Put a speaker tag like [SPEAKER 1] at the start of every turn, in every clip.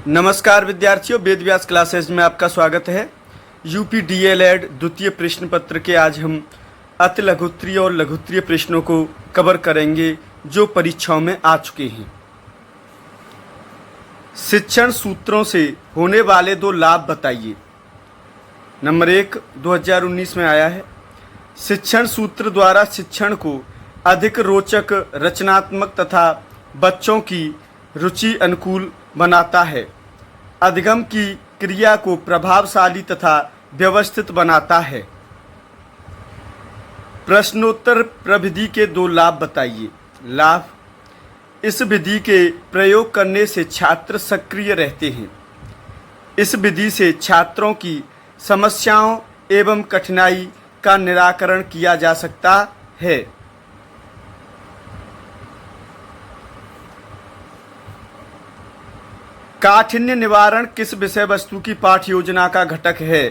[SPEAKER 1] नमस्कार विद्यार्थियों, वेद व्यास क्लासेज में आपका स्वागत है। यूपी डीएलएड द्वितीय प्रश्न पत्र के आज हम अति लघुत्तरीय और लघुत्तरीय प्रश्नों को कवर करेंगे जो परीक्षाओं में आ चुके हैं। शिक्षण सूत्रों से होने वाले दो लाभ बताइए। नंबर 1 2019 में आया है। शिक्षण सूत्र द्वारा शिक्षण को अधिक रोचक, रचनात्मक तथा बच्चों की रुचि अनुकूल बनाता है। अधिगम की क्रिया को प्रभावशाली तथा व्यवस्थित बनाता है। प्रश्नोत्तर प्रविधि के दो लाभ बताइए। लाभ: इस विधि के प्रयोग करने से छात्र सक्रिय रहते हैं। इस विधि से छात्रों की समस्याओं एवं कठिनाई का निराकरण किया जा सकता है। काठिन्य निवारण किस विषय वस्तु की पाठ्य योजना का घटक है?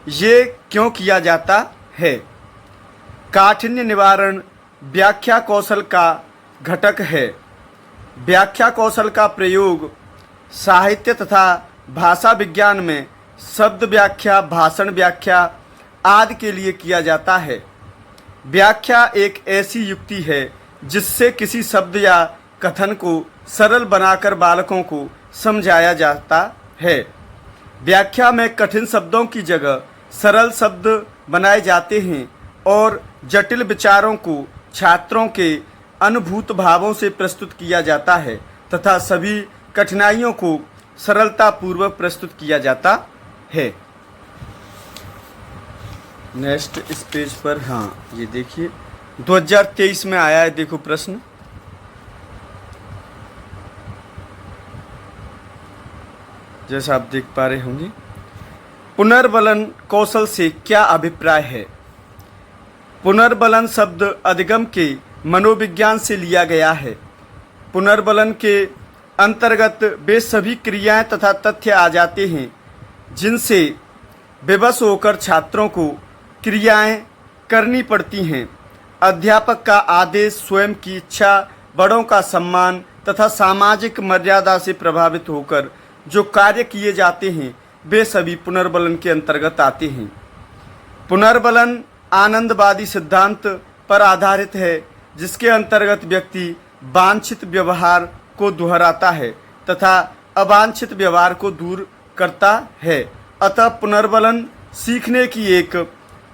[SPEAKER 1] ये क्यों किया जाता है? काठिन्य निवारण व्याख्या कौशल का घटक है। व्याख्या कौशल का प्रयोग साहित्य तथा भाषा विज्ञान में शब्द व्याख्या, भाषण व्याख्या आदि के लिए किया जाता है। व्याख्या एक ऐसी युक्ति है जिससे किसी शब्द या कथन को सरल बनाकर बालकों को समझाया जाता है। व्याख्या में कठिन शब्दों की जगह सरल शब्द बनाए जाते हैं और जटिल विचारों को छात्रों के अनुभूत भावों से प्रस्तुत किया जाता है तथा सभी कठिनाइयों को सरलतापूर्वक प्रस्तुत किया जाता है। नेक्स्ट इस पेज पर, हाँ ये देखिए 2023 में आया है। देखो प्रश्न, जैसा आप देख पा रहे होंगे। पुनर्बलन कौशल से क्या अभिप्राय है? पुनर्बलन शब्द अधिगम के मनोविज्ञान से लिया गया है। पुनर्बलन के अंतर्गत वे सभी क्रियाएं तथा तथ्य आ जाते हैं जिनसे विवश होकर छात्रों को क्रियाएं करनी पड़ती हैं। अध्यापक का आदेश, स्वयं की इच्छा, बड़ों का सम्मान तथा सामाजिक मर्यादा से प्रभावित होकर जो कार्य किए जाते हैं वे सभी पुनर्बलन के अंतर्गत आते हैं। पुनर्बलन आनंदवादी सिद्धांत पर आधारित है जिसके अंतर्गत व्यक्ति वांछित व्यवहार को दोहराता है तथा अवांछित व्यवहार को दूर करता है। अतः पुनर्बलन सीखने की एक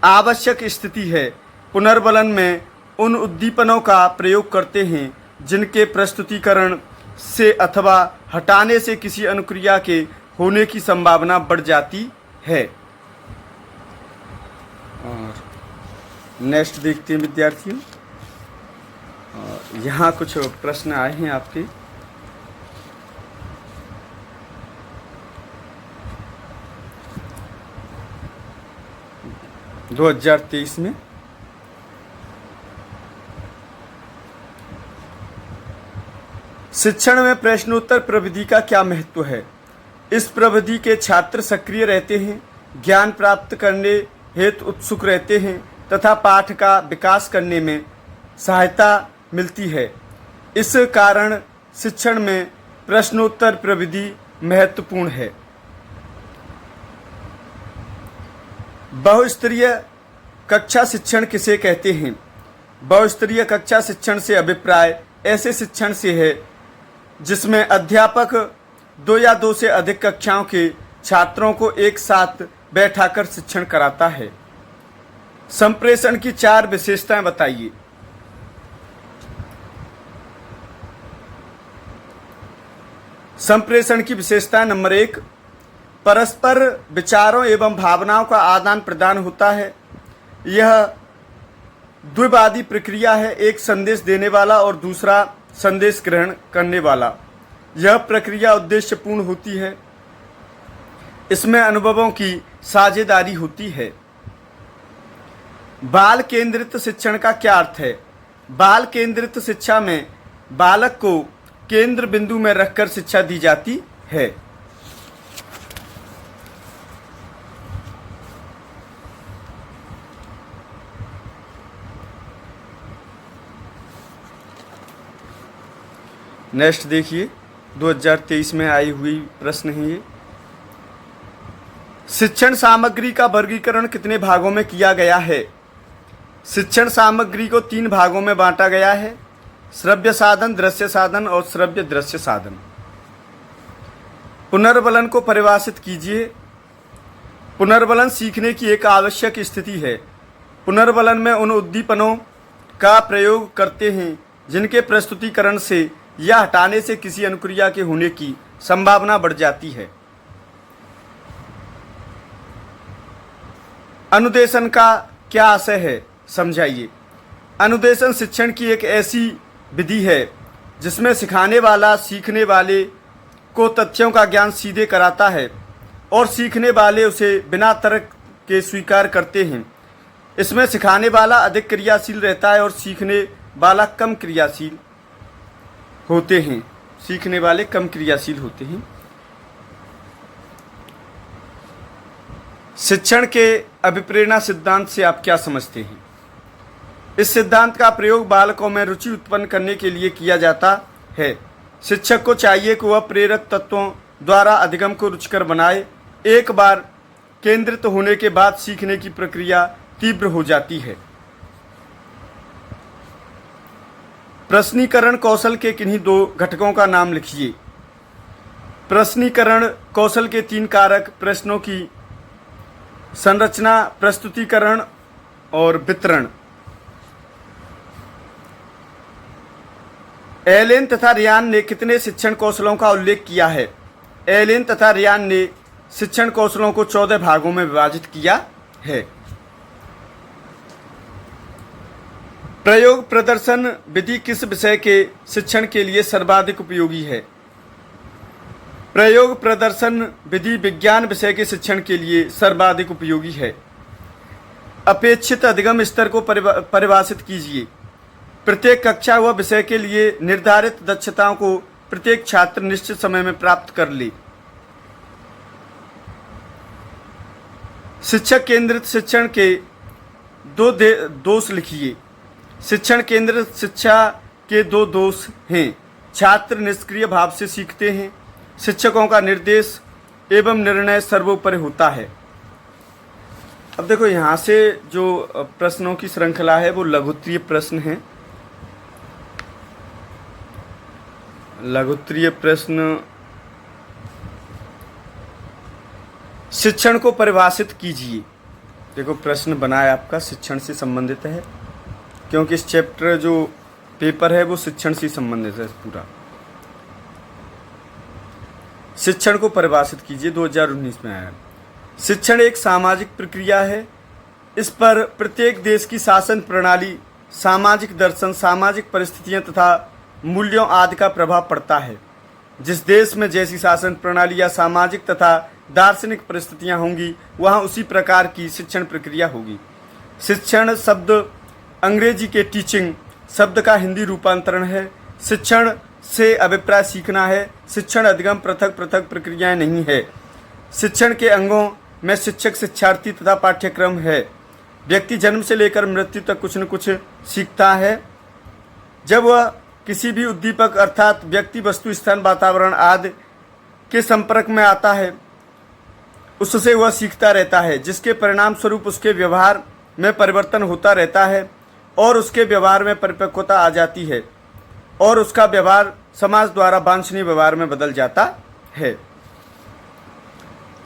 [SPEAKER 1] आवश्यक स्थिति है। पुनर्बलन में उन उद्दीपनों का प्रयोग करते हैं जिनके प्रस्तुतिकरण से अथवा हटाने से किसी अनुक्रिया के होने की संभावना बढ़ जाती है। और नेक्स्ट देखते हैं विद्यार्थियों। यहाँ कुछ प्रश्न आए हैं आपके। दो 2023 में शिक्षण में प्रश्नोत्तर प्रविधि का क्या महत्व है? इस प्रविधि के छात्र सक्रिय रहते हैं, ज्ञान प्राप्त करने हेतु उत्सुक रहते हैं तथा पाठ का विकास करने में सहायता मिलती है। इस कारण शिक्षण में प्रश्नोत्तर प्रविधि महत्वपूर्ण है। बहुस्तरीय कक्षा शिक्षण किसे कहते हैं? बहुस्तरीय कक्षा शिक्षण से अभिप्राय ऐसे शिक्षण से है जिसमें अध्यापक 2 या 2 से अधिक कक्षाओं के छात्रों को एक साथ बैठाकर शिक्षण कराता है। संप्रेषण की 4 विशेषताएं बताइए। संप्रेषण की विशेषताएं: नंबर 1 परस्पर विचारों एवं भावनाओं का आदान प्रदान होता है। यह द्विवादी प्रक्रिया है, एक संदेश देने वाला और दूसरा संदेश ग्रहण करने वाला। यह प्रक्रिया उद्देश्यपूर्ण होती है। इसमें अनुभवों की साझेदारी होती है। बाल केंद्रित शिक्षण का क्या अर्थ है? बाल केंद्रित शिक्षा में बालक को केंद्र बिंदु में रखकर शिक्षा दी जाती है। नेक्स्ट देखिए 2023 में आई हुई प्रश्न है ये। शिक्षण सामग्री का वर्गीकरण कितने भागों में किया गया है? शिक्षण सामग्री को 3 भागों में बांटा गया है, श्रव्य साधन, दृश्य साधन और श्रव्य दृश्य साधन। पुनर्बलन को परिभाषित कीजिए। पुनर्बलन सीखने की एक आवश्यक स्थिति है। पुनर्बलन में उन उद्दीपनों का प्रयोग करते हैं जिनके प्रस्तुतिकरण से या हटाने से किसी अनुक्रिया के होने की संभावना बढ़ जाती है। अनुदेशन का क्या आशय है, समझाइए। अनुदेशन शिक्षण की एक ऐसी विधि है जिसमें सिखाने वाला सीखने वाले को तथ्यों का ज्ञान सीधे कराता है और सीखने वाले उसे बिना तर्क के स्वीकार करते हैं। इसमें सिखाने वाला अधिक क्रियाशील रहता है और सीखने वाला कम क्रियाशील होते हैं। सीखने वाले कम क्रियाशील होते हैं। शिक्षण के अभिप्रेरणा सिद्धांत से आप क्या समझते हैं? इस सिद्धांत का प्रयोग बालकों में रुचि उत्पन्न करने के लिए किया जाता है। शिक्षक को चाहिए कि वह प्रेरक तत्वों द्वारा अधिगम को रुचिकर बनाए। एक बार केंद्रित होने के बाद सीखने की प्रक्रिया तीव्र हो जाती है। प्रश्नीकरण कौशल के किन्हीं 2 घटकों का नाम लिखिए। प्रश्नीकरण कौशल के 3 कारक प्रश्नों की संरचना, प्रस्तुतिकरण और वितरण। एलेन तथा रियान ने कितने शिक्षण कौशलों का उल्लेख किया है? एलेन तथा रियान ने शिक्षण कौशलों को 14 भागों में विभाजित किया है। प्रयोग प्रदर्शन विधि किस विषय के शिक्षण के लिए सर्वाधिक उपयोगी है? प्रयोग प्रदर्शन विधि विज्ञान विषय के शिक्षण के लिए सर्वाधिक उपयोगी है। अपेक्षित अधिगम स्तर को परिभाषित कीजिए। प्रत्येक कक्षा व विषय के लिए निर्धारित दक्षताओं को प्रत्येक छात्र निश्चित समय में प्राप्त कर ले। शिक्षक केंद्रित शिक्षण के 2 दोष लिखिए। शिक्षण केंद्रित शिक्षा के 2 दोष हैं। छात्र निष्क्रिय भाव से सीखते हैं। शिक्षकों का निर्देश एवं निर्णय सर्वोपरि होता है। अब देखो, यहाँ से जो प्रश्नों की श्रृंखला है वो लघुत्तरीय प्रश्न है। लघुत्तरीय प्रश्न, शिक्षण को परिभाषित कीजिए। देखो, प्रश्न बना है आपका शिक्षण से संबंधित है, क्योंकि इस चैप्टर जो पेपर है वो शिक्षण से संबंधित है पूरा। शिक्षण को परिभाषित कीजिए, 2019 में आया। शिक्षण एक सामाजिक प्रक्रिया है। इस पर प्रत्येक देश की शासन प्रणाली, सामाजिक दर्शन, सामाजिक परिस्थितियां तथा मूल्यों आदि का प्रभाव पड़ता है। जिस देश में जैसी शासन प्रणाली या सामाजिक तथा दार्शनिक परिस्थितियां होंगी, वहाँ उसी प्रकार की शिक्षण प्रक्रिया होगी। शिक्षण शब्द अंग्रेजी के टीचिंग शब्द का हिंदी रूपांतरण है। शिक्षण से अभिप्राय सीखना है। शिक्षण अधिगम पृथक पृथक प्रक्रियाएं नहीं है। शिक्षण के अंगों में शिक्षक, शिक्षार्थी तथा पाठ्यक्रम है। व्यक्ति जन्म से लेकर मृत्यु तक कुछ न कुछ सीखता है। जब वह किसी भी उद्दीपक अर्थात व्यक्ति, वस्तु, स्थान, वातावरण आदि के संपर्क में आता है, उससे वह सीखता रहता है, जिसके परिणाम स्वरूप उसके व्यवहार में परिवर्तन होता रहता है और उसके व्यवहार में परिपक्वता आ जाती है और उसका व्यवहार समाज द्वारा वांछनीय व्यवहार में बदल जाता है।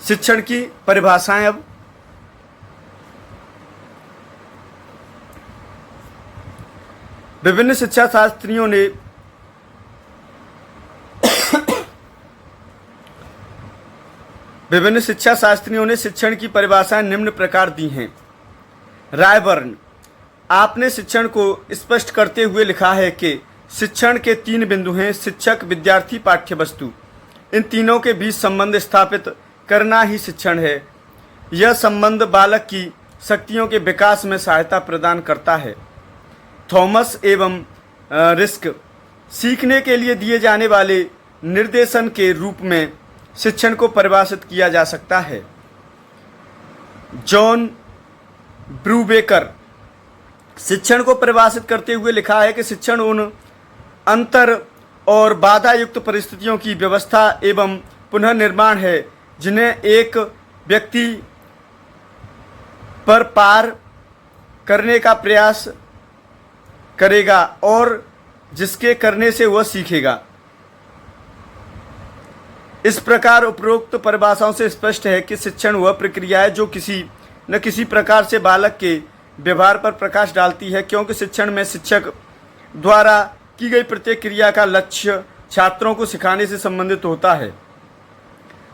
[SPEAKER 1] शिक्षण की परिभाषाएं। अब विभिन्न शिक्षा शास्त्रियों ने शिक्षण की परिभाषाएं निम्न प्रकार दी हैं। रायबर्न, आपने शिक्षण को स्पष्ट करते हुए लिखा है कि शिक्षण के 3 बिंदु हैं: शिक्षक, विद्यार्थी, पाठ्यवस्तु। इन तीनों के बीच संबंध स्थापित करना ही शिक्षण है। यह संबंध बालक की शक्तियों के विकास में सहायता प्रदान करता है। थॉमस एवं रिस्क, सीखने के लिए दिए जाने वाले निर्देशन के रूप में शिक्षण को परिभाषित किया जा सकता है। जॉन ब्रूबेकर, शिक्षण को परिभाषित करते हुए लिखा है कि शिक्षण उन अंतर और बाधा युक्त परिस्थितियों की व्यवस्था एवं पुनः निर्माण है, जिन्हें एक व्यक्ति पर पार करने का प्रयास करेगा और जिसके करने से वह सीखेगा। इस प्रकार उपरोक्त परिभाषाओं से स्पष्ट है कि शिक्षण वह प्रक्रिया है जो किसी न किसी प्रकार से बालक के व्यवहार पर प्रकाश डालती है, क्योंकि शिक्षण में शिक्षक द्वारा की गई प्रत्येक क्रिया का लक्ष्य छात्रों को सिखाने से संबंधित होता है,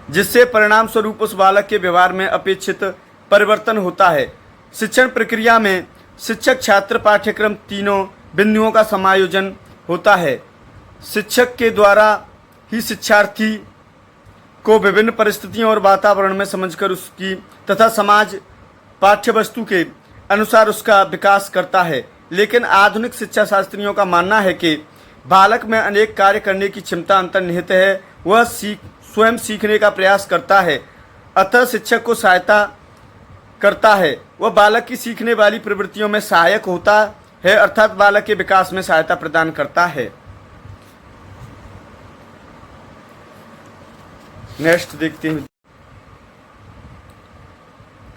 [SPEAKER 1] जिससे परिणाम स्वरूप उस बालक के व्यवहार में अपेक्षित परिवर्तन होता है। शिक्षण प्रक्रिया में शिक्षक छात्र पाठ्यक्रम तीनों बिंदुओं का समायोजन होता है। शिक्षक के द्वारा ही शिक्षार्थी को विभिन्न परिस्थितियों और वातावरण में समझकर उसकी तथा समाज पाठ्यवस्तु के अनुसार उसका विकास करता है। लेकिन आधुनिक शिक्षा शास्त्रियों का मानना है कि बालक में अनेक कार्य करने की क्षमता अंतर्निहित है, वह स्वयं सीखने का प्रयास करता है, अतः शिक्षक को सहायता करता है। वह बालक की सीखने वाली प्रवृत्तियों में सहायक होता है, अर्थात बालक के विकास में सहायता प्रदान करता है। नेक्स्ट देखते हैं,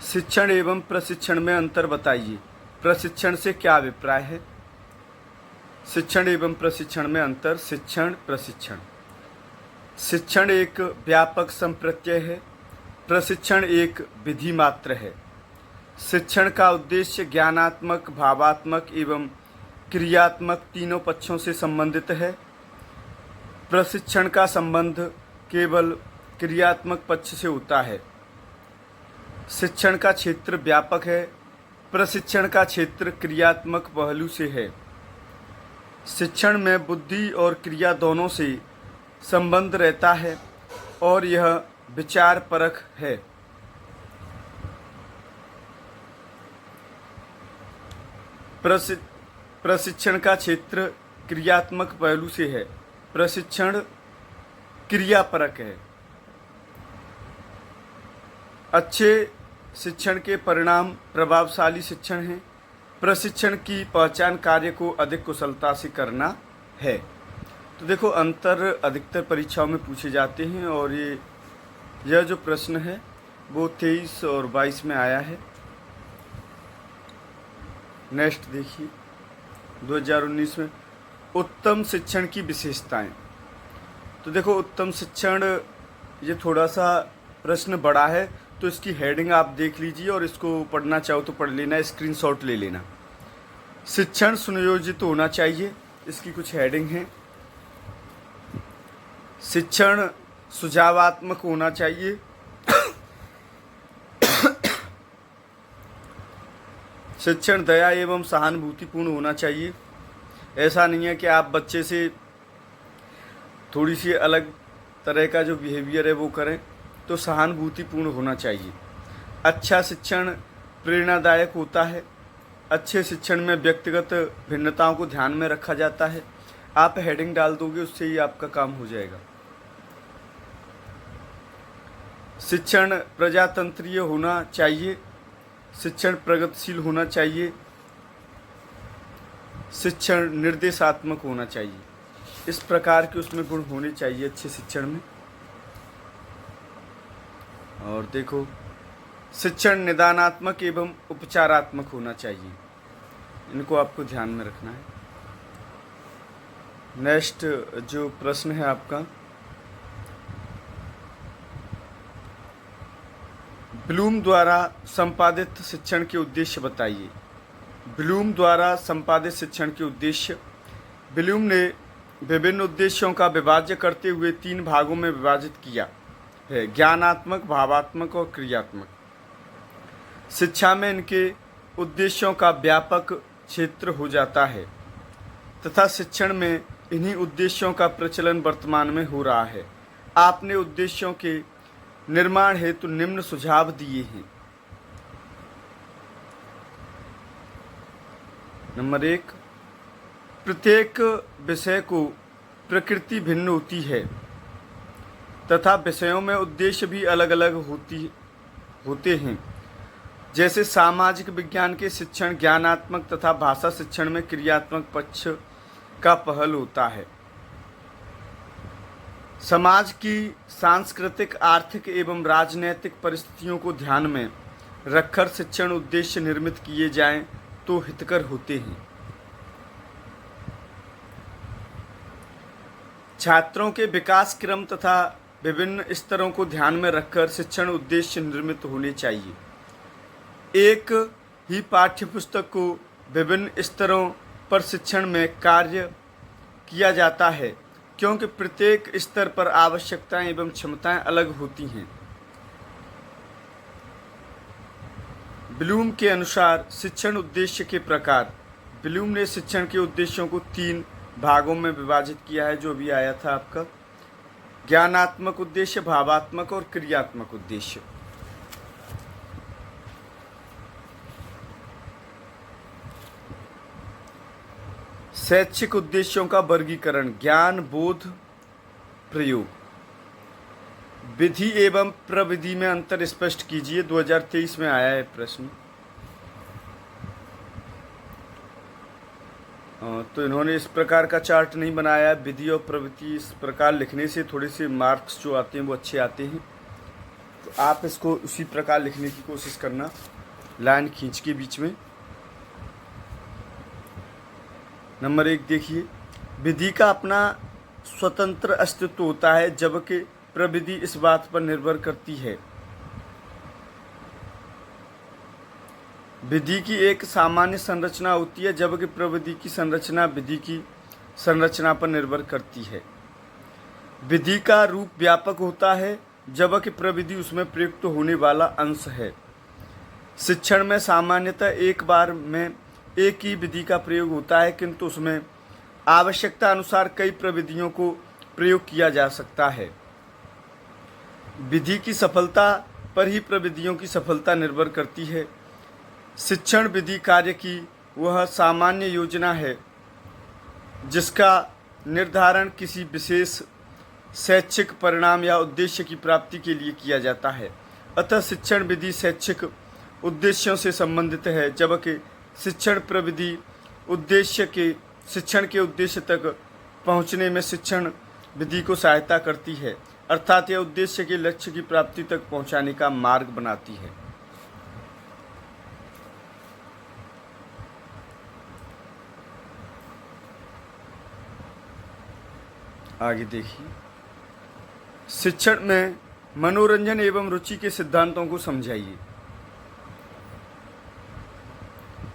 [SPEAKER 1] शिक्षण एवं प्रशिक्षण में अंतर बताइए। प्रशिक्षण से क्या अभिप्राय है? शिक्षण एवं प्रशिक्षण में अंतर। शिक्षण, प्रशिक्षण। शिक्षण एक व्यापक संप्रत्यय है, प्रशिक्षण एक विधि मात्र है। शिक्षण का उद्देश्य ज्ञानात्मक, भावात्मक एवं क्रियात्मक तीनों पक्षों से संबंधित है। प्रशिक्षण का संबंध केवल क्रियात्मक पक्ष से होता है। शिक्षण का क्षेत्र व्यापक है, प्रशिक्षण का क्षेत्र क्रियात्मक पहलू से है। शिक्षण में बुद्धि और क्रिया दोनों से संबंध रहता है और यह विचार परख है। प्रशिक्षण का क्षेत्र क्रियात्मक पहलू से है, प्रशिक्षण क्रियापरक है। अच्छे शिक्षण के परिणाम प्रभावशाली शिक्षण है। प्रशिक्षण की पहचान कार्य को अधिक कुशलता से करना है। तो देखो, अंतर अधिकतर परीक्षाओं में पूछे जाते हैं और यह जो प्रश्न है वो 23 और 22 में आया है। नेक्स्ट देखिए, 2019 में उत्तम शिक्षण की विशेषताएं। तो देखो, उत्तम शिक्षण, ये थोड़ा सा प्रश्न बड़ा है, तो इसकी हेडिंग आप देख लीजिए और इसको पढ़ना चाहो तो पढ़ लेना, स्क्रीनशॉट ले लेना। शिक्षण सुनियोजित होना चाहिए, इसकी कुछ हेडिंग है। शिक्षण सुझावात्मक होना चाहिए। शिक्षण दया एवं सहानुभूतिपूर्ण होना चाहिए। ऐसा नहीं है कि आप बच्चे से थोड़ी सी अलग तरह का जो बिहेवियर है वो करें, तो सहानुभूतिपूर्ण होना चाहिए। अच्छा शिक्षण प्रेरणादायक होता है। अच्छे शिक्षण में व्यक्तिगत भिन्नताओं को ध्यान में रखा जाता है। आप हेडिंग डाल दोगे, उससे ही आपका काम हो जाएगा। शिक्षण प्रजातंत्रीय होना चाहिए। शिक्षण प्रगतिशील होना चाहिए। शिक्षण निर्देशात्मक होना चाहिए। इस प्रकार के उसमें गुण होने चाहिए अच्छे शिक्षण में। और देखो, शिक्षण निदानात्मक एवं उपचारात्मक होना चाहिए। इनको आपको ध्यान में रखना है। नेक्स्ट जो प्रश्न है आपका, ब्लूम द्वारा संपादित शिक्षण के उद्देश्य बताइए। ब्लूम द्वारा संपादित शिक्षण के उद्देश्य। ब्लूम ने विभिन्न उद्देश्यों का विभाज्य करते हुए 3 भागों में विभाजित किया है, ज्ञानात्मक, भावात्मक और क्रियात्मक। शिक्षा में इनके उद्देश्यों का व्यापक क्षेत्र हो जाता है तथा शिक्षण में इन्हीं उद्देश्यों का प्रचलन वर्तमान में हो रहा है। आपने उद्देश्यों के निर्माण हेतु निम्न सुझाव दिए हैं। नंबर 1, प्रत्येक विषय को प्रकृति भिन्न होती है तथा विषयों में उद्देश्य भी अलग अलग होते हैं। जैसे सामाजिक विज्ञान के शिक्षण ज्ञानात्मक तथा भाषा शिक्षण में क्रियात्मक पक्ष का पहल होता है। समाज की सांस्कृतिक, आर्थिक एवं राजनैतिक परिस्थितियों को ध्यान में रखकर शिक्षण उद्देश्य निर्मित किए जाएं तो हितकर होते हैं। छात्रों के विकास क्रम तथा विभिन्न स्तरों को ध्यान में रखकर शिक्षण उद्देश्य निर्मित होने चाहिए। एक ही पाठ्यपुस्तक को विभिन्न स्तरों पर शिक्षण में कार्य किया जाता है, क्योंकि प्रत्येक स्तर पर आवश्यकताएं एवं क्षमताएं अलग होती हैं। ब्लूम के अनुसार शिक्षण उद्देश्य के प्रकार। ब्लूम ने शिक्षण के उद्देश्यों को 3 भागों में विभाजित किया है, जो भी आया था आपका। ज्ञानात्मक उद्देश्य, भावात्मक और क्रियात्मक उद्देश्य। शैक्षिक उद्देश्यों का वर्गीकरण। ज्ञान, बोध, प्रयोग। विधि एवं प्रविधि में अंतर स्पष्ट कीजिए। 2023 में आया है प्रश्न। तो इन्होंने इस प्रकार का चार्ट नहीं बनाया। विधि और प्रवृत्ति इस प्रकार लिखने से थोड़े से मार्क्स जो आते हैं वो अच्छे आते हैं, तो आप इसको उसी प्रकार लिखने की कोशिश करना, लाइन खींच के बीच में। नंबर 1 देखिए, विधि का अपना स्वतंत्र अस्तित्व होता है, जबकि प्रविधि इस बात पर निर्भर करती है। विधि की एक सामान्य संरचना होती है, जबकि प्रविधि की संरचना विधि की संरचना पर निर्भर करती है। विधि का रूप व्यापक होता है, जबकि प्रविधि उसमें प्रयुक्त होने वाला अंश है। शिक्षण में सामान्यतः एक बार में एक ही विधि का प्रयोग होता है, किंतु उसमें आवश्यकता अनुसार कई प्रविधियों को प्रयोग किया जा सकता है। विधि की सफलता पर ही प्रविधियों की सफलता निर्भर करती है। शिक्षण विधि कार्य की वह सामान्य योजना है जिसका निर्धारण किसी विशेष शैक्षिक परिणाम या उद्देश्य की प्राप्ति के लिए किया जाता है। अतः शिक्षण विधि शैक्षिक उद्देश्यों से संबंधित है, जबकि शिक्षण प्रविधि शिक्षण के उद्देश्य तक पहुंचने में शिक्षण विधि को सहायता करती है, अर्थात यह उद्देश्य के लक्ष्य की प्राप्ति तक पहुंचाने का मार्ग बनाती है। आगे देखिए, शिक्षण में मनोरंजन एवं रुचि के सिद्धांतों को समझाइए।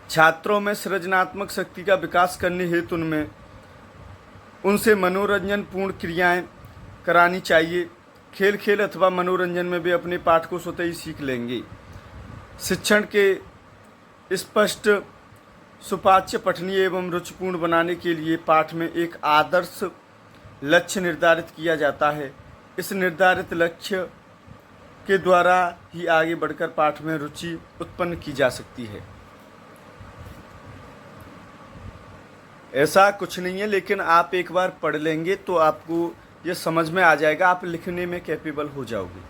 [SPEAKER 1] छात्रों में सृजनात्मक शक्ति का विकास करने हेतु उनसे मनोरंजन पूर्ण क्रियाएं करानी चाहिए। खेल खेल अथवा मनोरंजन में वे अपने पाठ को स्वतः ही सीख लेंगे। शिक्षण के स्पष्ट, सुपाच्य, पठनीय एवं रुचिपूर्ण बनाने के लिए पाठ में एक आदर्श लक्ष्य निर्धारित किया जाता है। इस निर्धारित लक्ष्य के द्वारा ही आगे बढ़कर पाठ में रुचि उत्पन्न की जा सकती है। ऐसा कुछ नहीं है, लेकिन आप एक बार पढ़ लेंगे तो आपको ये समझ में आ जाएगा, आप लिखने में कैपेबल हो जाओगे।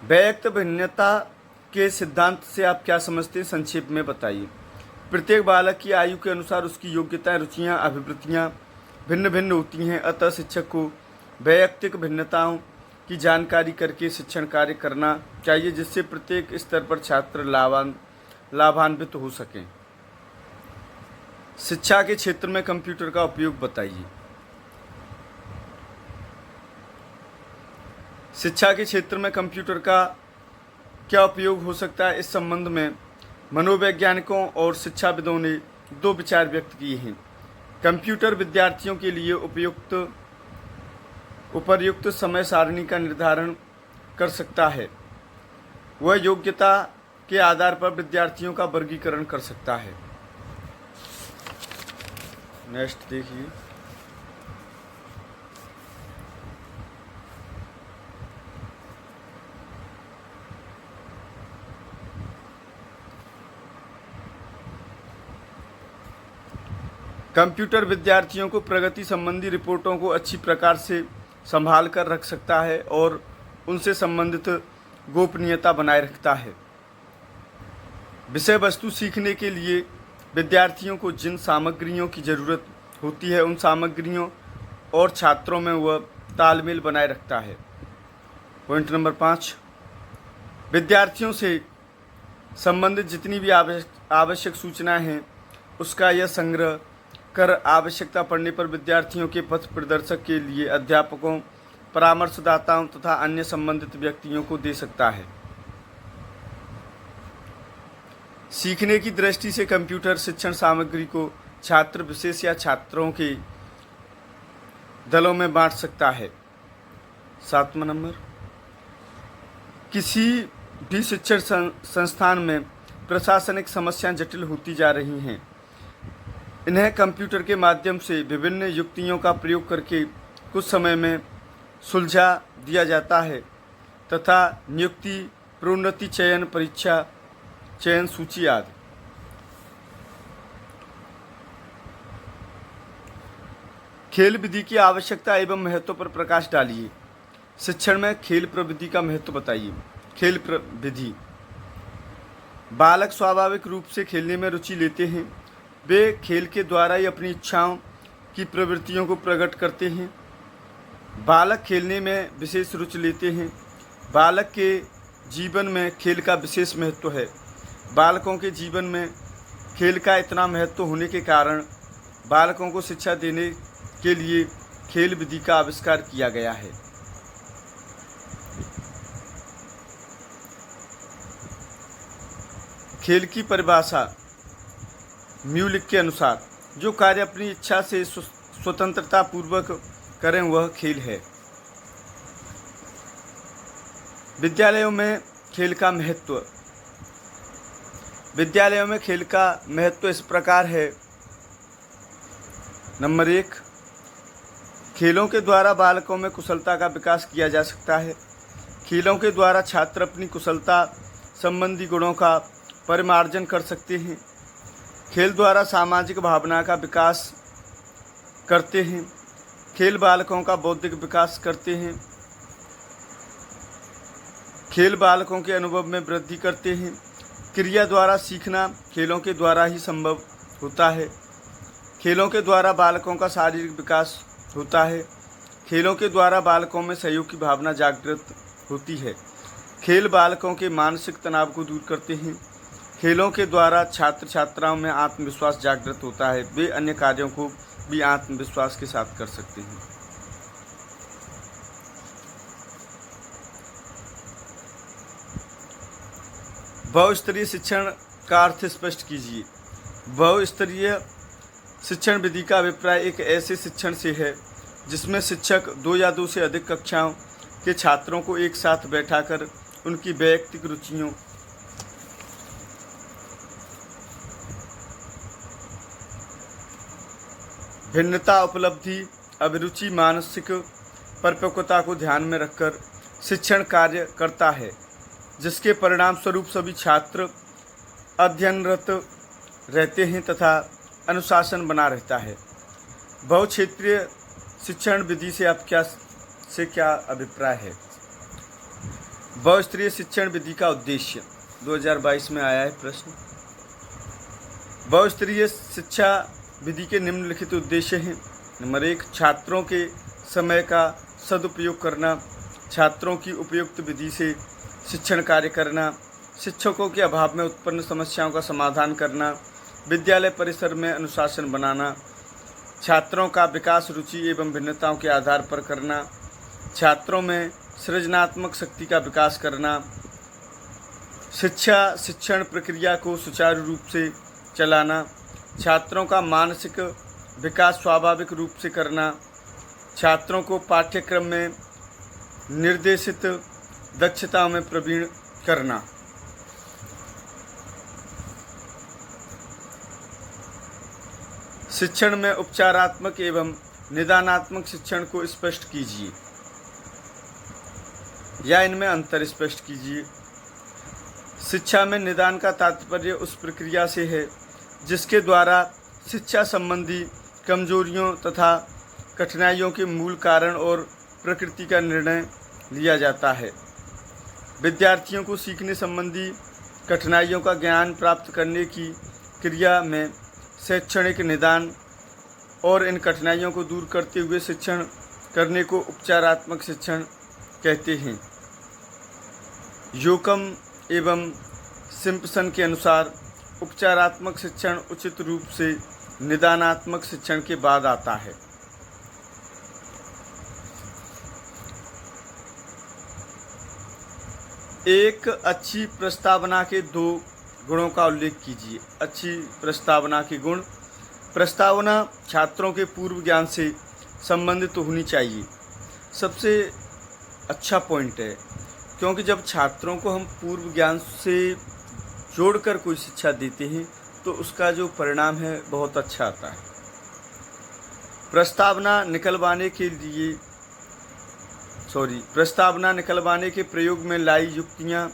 [SPEAKER 1] व्यक्त भिन्नता के सिद्धांत से आप क्या समझते हैं, संक्षेप में बताइए। प्रत्येक बालक की आयु के अनुसार उसकी योग्यताएं, रुचियां, अभिवृत्तियां भिन्न भिन्न होती हैं। अतः शिक्षक को वैयक्तिक भिन्नताओं की जानकारी करके शिक्षण कार्य करना चाहिए, जिससे प्रत्येक स्तर पर छात्र लाभान्वित हो सकें। शिक्षा के क्षेत्र में कंप्यूटर का उपयोग बताइए। शिक्षा के क्षेत्र में कंप्यूटर का क्या उपयोग हो सकता है, इस संबंध में मनोवैज्ञानिकों और शिक्षाविदों ने 2 विचार व्यक्त किए हैं। कंप्यूटर विद्यार्थियों के लिए उपर्युक्त समय सारणी का निर्धारण कर सकता है। वह योग्यता के आधार पर विद्यार्थियों का वर्गीकरण कर सकता है। नेक्स्ट देखिए, कंप्यूटर विद्यार्थियों को प्रगति संबंधी रिपोर्टों को अच्छी प्रकार से संभाल कर रख सकता है और उनसे संबंधित गोपनीयता बनाए रखता है। विषय वस्तु सीखने के लिए विद्यार्थियों को जिन सामग्रियों की ज़रूरत होती है, उन सामग्रियों और छात्रों में वह तालमेल बनाए रखता है। पॉइंट नंबर 5, विद्यार्थियों से संबंधित जितनी भी आवश्यक सूचनाएं हैं उसका यह संग्रह कर आवश्यकता पड़ने पर विद्यार्थियों के पथ प्रदर्शक के लिए अध्यापकों, परामर्शदाताओं तथा अन्य संबंधित व्यक्तियों को दे सकता है। सीखने की दृष्टि से कंप्यूटर शिक्षण सामग्री को छात्र विशेष या छात्रों के दलों में बांट सकता है। 7वां नंबर, किसी भी शिक्षण संस्थान में प्रशासनिक समस्याएं जटिल होती जा रही हैं। इन्हें कंप्यूटर के माध्यम से विभिन्न युक्तियों का प्रयोग करके कुछ समय में सुलझा दिया जाता है तथा नियुक्ति, प्रोन्नति, चयन, परीक्षा, चयन सूची आदि। खेल विधि की आवश्यकता एवं महत्व पर प्रकाश डालिए। शिक्षण में खेल प्रविधि का महत्व बताइए। खेल विधि, बालक स्वाभाविक रूप से खेलने में रुचि लेते हैं। वे खेल के द्वारा ही अपनी इच्छाओं की प्रवृत्तियों को प्रकट करते हैं। बालक खेलने में विशेष रुचि लेते हैं। बालक के जीवन में खेल का विशेष महत्व है। बालकों के जीवन में खेल का इतना महत्व होने के कारण बालकों को शिक्षा देने के लिए खेल विधि का आविष्कार किया गया है। खेल की परिभाषा म्यूलिक के अनुसार जो कार्य अपनी इच्छा से स्वतंत्रता पूर्वक करें वह खेल है। विद्यालयों में खेल का महत्व। विद्यालयों में खेल का महत्व इस प्रकार है। नंबर 1, खेलों के द्वारा बालकों में कुशलता का विकास किया जा सकता है। खेलों के द्वारा छात्र अपनी कुशलता संबंधी गुणों का परिमार्जन कर सकते हैं। खेल द्वारा सामाजिक भावना का विकास करते हैं। खेल बालकों का बौद्धिक विकास करते हैं। खेल बालकों के अनुभव में वृद्धि करते हैं। क्रिया द्वारा सीखना खेलों के द्वारा ही संभव होता है। खेलों के द्वारा बालकों का शारीरिक विकास होता है। खेलों के द्वारा बालकों में सहयोग की भावना जागृत होती है। खेल बालकों के मानसिक तनाव को दूर करते हैं। खेलों के द्वारा छात्र छात्राओं में आत्मविश्वास जागृत होता है। वे अन्य कार्यों को भी आत्मविश्वास के साथ कर सकते हैं। बहुस्तरीय शिक्षण का अर्थ स्पष्ट कीजिए। बहुस्तरीय शिक्षण विधि का अभिप्राय एक ऐसे शिक्षण से है जिसमें शिक्षक 2 या 2 से अधिक कक्षाओं के छात्रों को एक साथ बैठाकर उनकी वैयक्तिक रुचियों, भिन्नता, उपलब्धि, अभिरुचि, मानसिक परिपक्वता को ध्यान में रखकर शिक्षण कार्य करता है, जिसके परिणाम स्वरूप सभी छात्र अध्ययनरत रहते हैं तथा अनुशासन बना रहता है। बहुक्षेत्रीय शिक्षण विधि से आप क्या अभिप्राय है? बहुस्तरीय शिक्षण विधि का उद्देश्य 2022 में आया है प्रश्न। बहुस्तरीय शिक्षा विधि के निम्नलिखित उद्देश्य हैं। नंबर 1, छात्रों के समय का सदुपयोग करना, छात्रों की उपयुक्त विधि से शिक्षण कार्य करना, शिक्षकों के अभाव में उत्पन्न समस्याओं का समाधान करना, विद्यालय परिसर में अनुशासन बनाना, छात्रों का विकास रुचि एवं भिन्नताओं के आधार पर करना, छात्रों में सृजनात्मक शक्ति का विकास करना, शिक्षण प्रक्रिया को सुचारू रूप से चलाना, छात्रों का मानसिक विकास स्वाभाविक रूप से करना, छात्रों को पाठ्यक्रम में निर्देशित दक्षताओं में प्रवीण करना। शिक्षण में उपचारात्मक एवं निदानात्मक शिक्षण को स्पष्ट कीजिए या इनमें अंतर स्पष्ट कीजिए। शिक्षा में निदान का तात्पर्य उस प्रक्रिया से है जिसके द्वारा शिक्षा संबंधी कमजोरियों तथा कठिनाइयों के मूल कारण और प्रकृति का निर्णय लिया जाता है। विद्यार्थियों को सीखने संबंधी कठिनाइयों का ज्ञान प्राप्त करने की क्रिया में शैक्षणिक निदान और इन कठिनाइयों को दूर करते हुए शिक्षण करने को उपचारात्मक शिक्षण कहते हैं। योकम एवं सिम्पसन के अनुसार उपचारात्मक शिक्षण उचित रूप से निदानात्मक शिक्षण के बाद आता है। एक अच्छी प्रस्तावना के 2 गुणों का उल्लेख कीजिए। अच्छी प्रस्तावना के गुण। प्रस्तावना छात्रों के पूर्व ज्ञान से संबंधित होनी चाहिए। सबसे अच्छा पॉइंट है, क्योंकि जब छात्रों को हम पूर्व ज्ञान से जोड़कर कोई शिक्षा देते हैं तो उसका जो परिणाम है बहुत अच्छा आता है। प्रस्तावना निकलवाने के प्रयोग में लाई युक्तियाँ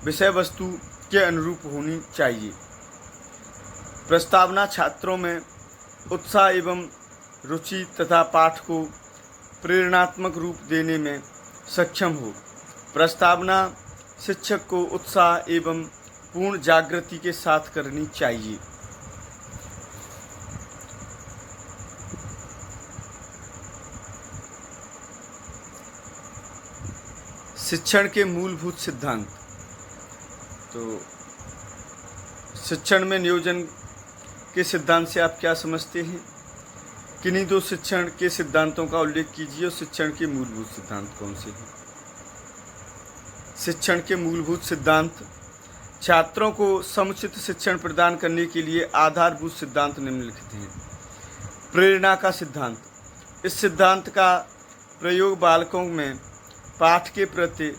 [SPEAKER 1] विषय वस्तु के अनुरूप होनी चाहिए। प्रस्तावना छात्रों में उत्साह एवं रुचि तथा पाठ को प्रेरणात्मक रूप देने में सक्षम हो। प्रस्तावना शिक्षक को उत्साह एवं पूर्ण जागृति के साथ करनी चाहिए। शिक्षण के मूलभूत सिद्धांत। तो शिक्षण में नियोजन के सिद्धांत से आप क्या समझते हैं? किन्हीं 2 शिक्षण के सिद्धांतों का उल्लेख कीजिए और शिक्षण के मूलभूत सिद्धांत कौन से हैं? शिक्षण के मूलभूत सिद्धांत। छात्रों को समुचित शिक्षण प्रदान करने के लिए आधारभूत सिद्धांत निम्नलिखित हैं। प्रेरणा का सिद्धांत। इस सिद्धांत का प्रयोग बालकों में पाठ के प्रति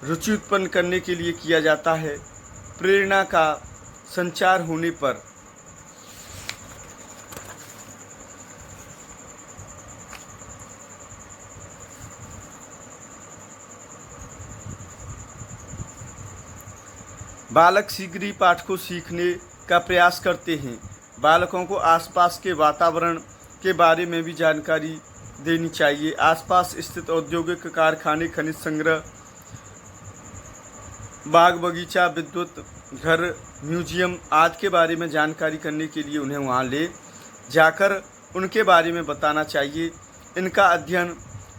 [SPEAKER 1] रुचि उत्पन्न करने के लिए किया जाता है। प्रेरणा का संचार होने पर बालक शीघ्र ही पाठ को सीखने का प्रयास करते हैं। बालकों को आसपास के वातावरण के बारे में भी जानकारी देनी चाहिए। आसपास स्थित औद्योगिक कारखाने, खनिज संग्रह, बाग बगीचा, विद्युत घर, म्यूजियम आदि के बारे में जानकारी करने के लिए उन्हें वहां ले जाकर उनके बारे में बताना चाहिए। इनका अध्ययन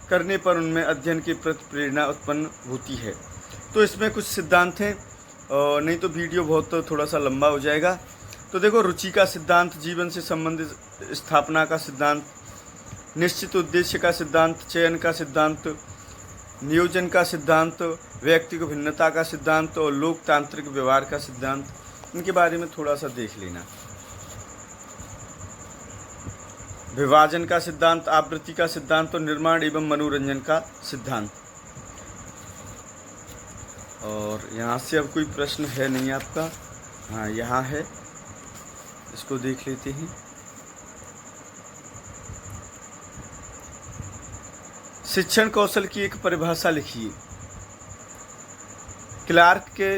[SPEAKER 1] करने पर उनमें अध्ययन के प्रति प्रेरणा उत्पन्न होती है। तो इसमें कुछ सिद्धांत हैं, नहीं तो वीडियो बहुत थोड़ा सा लंबा हो जाएगा। तो देखो, रुचि का सिद्धांत, जीवन से संबंधित स्थापना का सिद्धांत, निश्चित उद्देश्य का सिद्धांत, चयन का सिद्धांत, नियोजन का सिद्धांत, व्यक्तिगत भिन्नता का सिद्धांत और लोकतांत्रिक व्यवहार का सिद्धांत, इनके बारे में थोड़ा सा देख लेना। विभाजन का सिद्धांत, आवृत्ति का सिद्धांत और निर्माण एवं मनोरंजन का सिद्धांत। और यहाँ से अब कोई प्रश्न है नहीं आपका? हाँ, यहाँ है, इसको देख लेते हैं। शिक्षण कौशल की एक परिभाषा लिखिए। क्लार्क के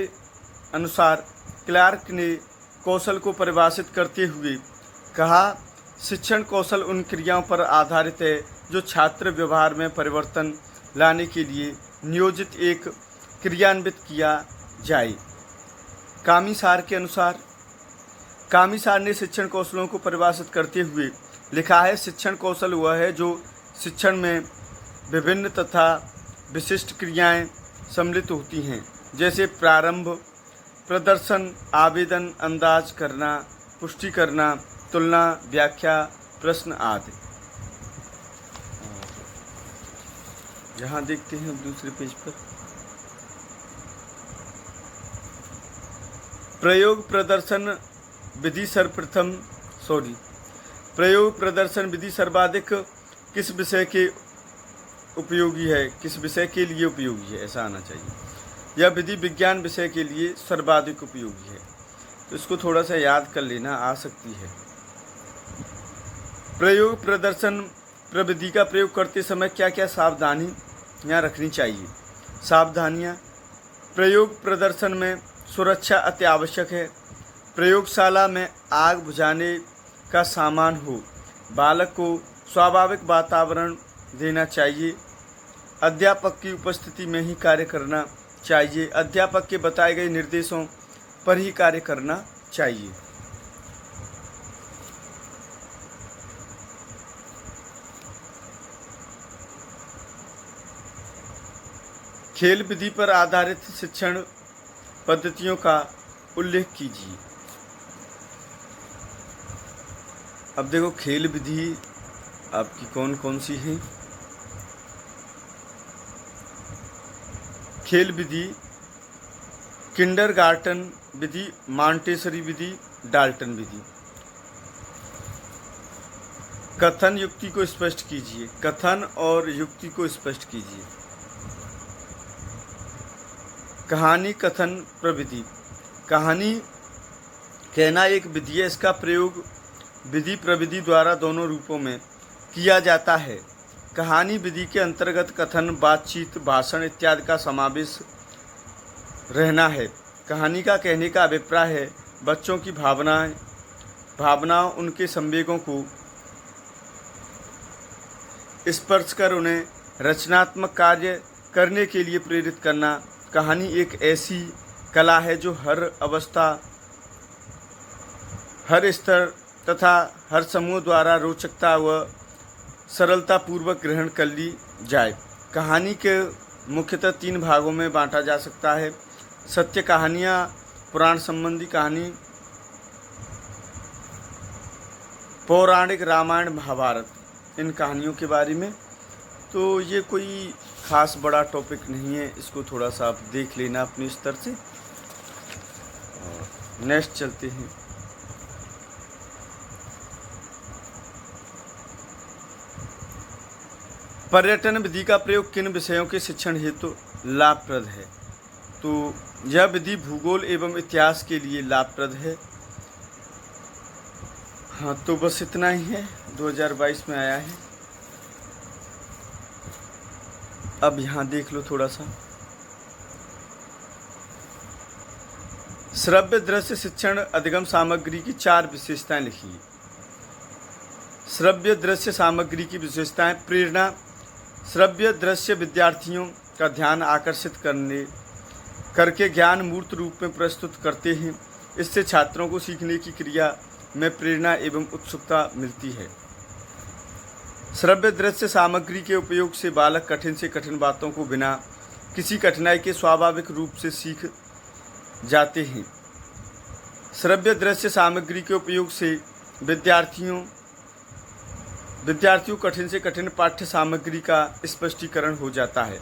[SPEAKER 1] अनुसार क्लार्क ने कौशल को परिभाषित करते हुए कहा, शिक्षण कौशल उन क्रियाओं पर आधारित है जो छात्र व्यवहार में परिवर्तन लाने के लिए नियोजित एक क्रियान्वित किया जाए। कामीसार के अनुसार कामीसार ने शिक्षण कौशलों को परिभाषित करते हुए लिखा है, शिक्षण कौशल वह है जो शिक्षण में विभिन्न तथा विशिष्ट क्रियाएं सम्मिलित होती हैं, जैसे प्रारंभ, प्रदर्शन, आवेदन, अंदाज करना, पुष्टि करना, तुलना, व्याख्या, प्रश्न आदि। यहाँ देखते हैं दूसरे पेज पर, प्रयोग प्रदर्शन विधि सर्वाधिक किस विषय के उपयोगी है, किस विषय के लिए उपयोगी है, ऐसा आना चाहिए। यह विधि विज्ञान विषय के लिए सर्वाधिक उपयोगी है। तो इसको थोड़ा सा याद कर लेना, आ सकती है। प्रयोग प्रदर्शन प्रविधि का प्रयोग करते समय क्या क्या सावधानियाँ रखनी चाहिए? सावधानियाँ: प्रयोग प्रदर्शन में सुरक्षा अति आवश्यक है। प्रयोगशाला में आग बुझाने का सामान हो। बालक को स्वाभाविक वातावरण देना चाहिए। अध्यापक की उपस्थिति में ही कार्य करना चाहिए। अध्यापक के बताए गए निर्देशों पर ही कार्य करना चाहिए। खेल विधि पर आधारित शिक्षण पद्धतियों का उल्लेख कीजिए। अब देखो खेल विधि आपकी कौन कौन सी है। खेल विधि किंडरगार्टन विधि, मॉन्टेसरी विधि, डाल्टन विधि। कथन युक्ति को स्पष्ट कीजिए। कथन और युक्ति को स्पष्ट कीजिए। कहानी कथन प्रविधि। कहानी कहना एक विधि है, इसका प्रयोग विधि प्रविधि द्वारा दोनों रूपों में किया जाता है। कहानी विधि के अंतर्गत कथन, बातचीत, भाषण इत्यादि का समावेश रहना है। कहानी का कहने का अभिप्राय है बच्चों की भावनाओं उनके संवेगों को स्पर्श कर उन्हें रचनात्मक कार्य करने के लिए प्रेरित करना। कहानी एक ऐसी कला है जो हर अवस्था, हर स्तर तथा हर समूह द्वारा रोचकता व सरलतापूर्वक ग्रहण कर ली जाए। कहानी के मुख्यतः 3 भागों में बांटा जा सकता है। सत्य कहानियाँ, पुराण संबंधी कहानी, पौराणिक रामायण महाभारत, इन कहानियों के बारे में। तो ये कोई ख़ास बड़ा टॉपिक नहीं है, इसको थोड़ा सा आप देख लेना अपने स्तर से। और नेक्स्ट चलते हैं। पर्यटन विधि का प्रयोग किन विषयों के शिक्षण हेतु लाभप्रद है? तो यह विधि भूगोल एवं इतिहास के लिए लाभप्रद है। हाँ, तो बस इतना ही है, 2022 में आया है। अब यहाँ देख लो थोड़ा सा। श्रव्य दृश्य शिक्षण अधिगम सामग्री की 4 विशेषताएं लिखिए। श्रव्य दृश्य सामग्री की विशेषताएं। प्रेरणा। श्रव्य दृश्य विद्यार्थियों का ध्यान आकर्षित करके ज्ञान मूर्त रूप में प्रस्तुत करते हैं। इससे छात्रों को सीखने की क्रिया में प्रेरणा एवं उत्सुकता मिलती है। श्रव्य दृश्य सामग्री के उपयोग से बालक कठिन से कठिन बातों को बिना किसी कठिनाई के स्वाभाविक रूप से सीख जाते हैं। श्रव्य दृश्य सामग्री के उपयोग से विद्यार्थियों कठिन से कठिन पाठ्य सामग्री का स्पष्टीकरण हो जाता है।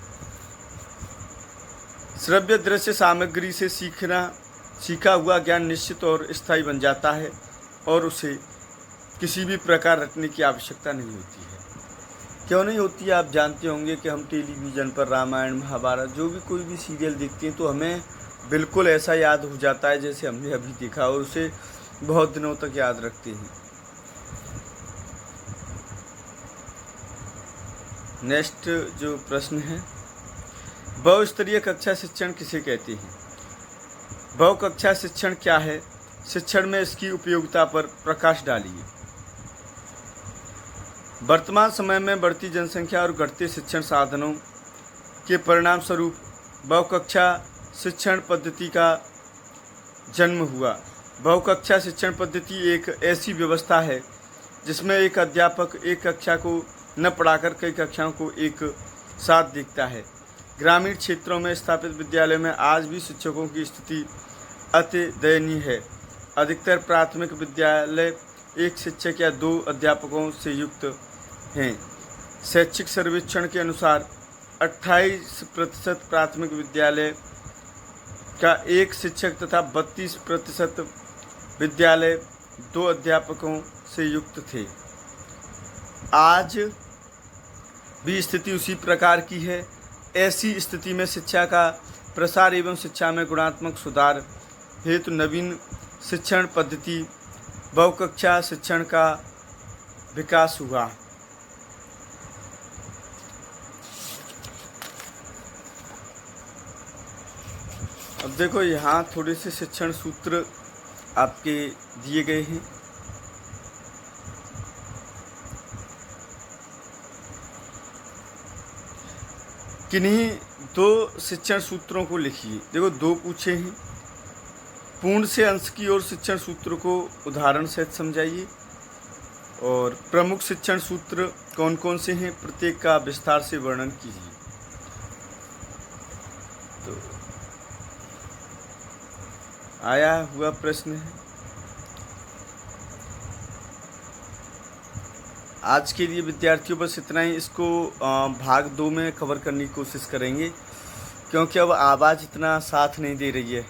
[SPEAKER 1] श्रव्य दृश्य सामग्री से सीखा हुआ ज्ञान निश्चित और स्थायी बन जाता है और उसे किसी भी प्रकार रटने की आवश्यकता नहीं होती है। क्यों नहीं होती है? आप जानते होंगे कि हम टेलीविज़न पर रामायण महाभारत जो भी कोई भी सीरियल देखते हैं तो हमें बिल्कुल ऐसा याद हो जाता है जैसे हमने अभी देखा, और उसे बहुत दिनों तक याद रखते हैं। नेक्स्ट जो प्रश्न है, बहुस्तरीय कक्षा शिक्षण किसे कहते हैं? बहुकक्षा शिक्षण क्या है? शिक्षण में इसकी उपयोगिता पर प्रकाश डालिए। वर्तमान समय में बढ़ती जनसंख्या और घटते शिक्षण साधनों के परिणाम स्वरूप बहुकक्षा शिक्षण पद्धति का जन्म हुआ। बहुकक्षा शिक्षण पद्धति एक ऐसी व्यवस्था है जिसमें एक अध्यापक एक कक्षा को न पढ़ाकर कई कक्षाओं को एक साथ देखता है। ग्रामीण क्षेत्रों में स्थापित विद्यालयों में आज भी शिक्षकों की स्थिति अति दयनीय है। अधिकतर प्राथमिक विद्यालय एक शिक्षक या 2 अध्यापकों से युक्त हैं। शैक्षिक सर्वेक्षण के अनुसार 28% प्राथमिक विद्यालय का 1 शिक्षक तथा 32% विद्यालय 2 अध्यापकों से युक्त थे। आज भी स्थिति उसी प्रकार की है। ऐसी स्थिति में शिक्षा का प्रसार एवं शिक्षा में गुणात्मक सुधार हेतु नवीन शिक्षण पद्धति बहुकक्षा शिक्षण का विकास हुआ। अब देखो यहाँ थोड़े से शिक्षण सूत्र आपके दिए गए हैं। किन्हीं 2 शिक्षण सूत्रों को लिखिए। देखो 2 पूछे हैं। पूर्ण से अंश की ओर शिक्षण सूत्र को उदाहरण सहित समझाइए। और प्रमुख शिक्षण सूत्र कौन कौन से हैं, प्रत्येक का विस्तार से वर्णन कीजिए। तो आया हुआ प्रश्न है। आज के लिए विद्यार्थियों बस इतना ही। इसको भाग 2 में कवर करने की कोशिश करेंगे, क्योंकि अब आवाज़ इतना साथ नहीं दे रही है।